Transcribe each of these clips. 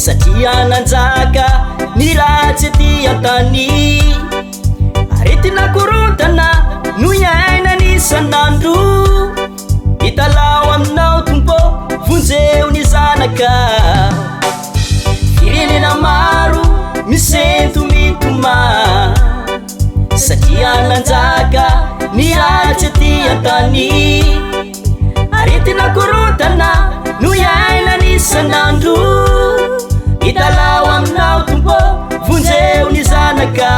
Satria nanjaka ny ratsy ety antany, aretina korontana no iaina n'isan'andro. Hitalao aminao tompo vonjeo ny zanaka, firenena maro misento mitoma. Satria nanjaka ny ratsy ety antany, aretina korontana no iaina n'isan'andro. Hitalao aminao tompo vonjeo ny zanaka,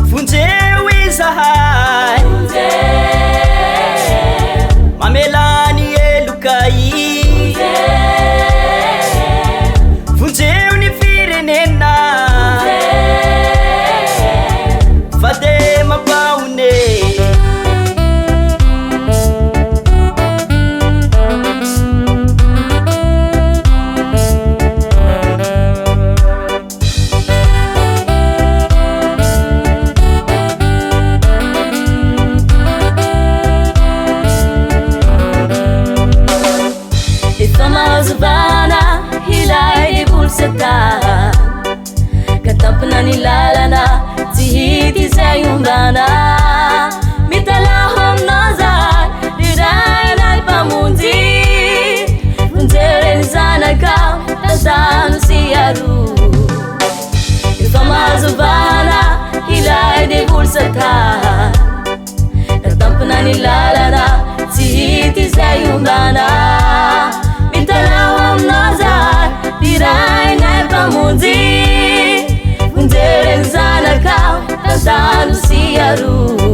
vonjeo izahay, mamela ny elokay, vonjeo ny firenena fa de mampahone. Katampana ny lalana tsy hita izay ombana, mitalaho aminao zay rirainay mpamonjy. Vonjeo ny zanakao tazano sy aro, efa mahazovana ilay devoly Satana. Katampana ny lalana tsy hita izay ombana, mitalaho aminao zay rirainay mpamonjy. Vonjeo ny zanakao tazano sy aro.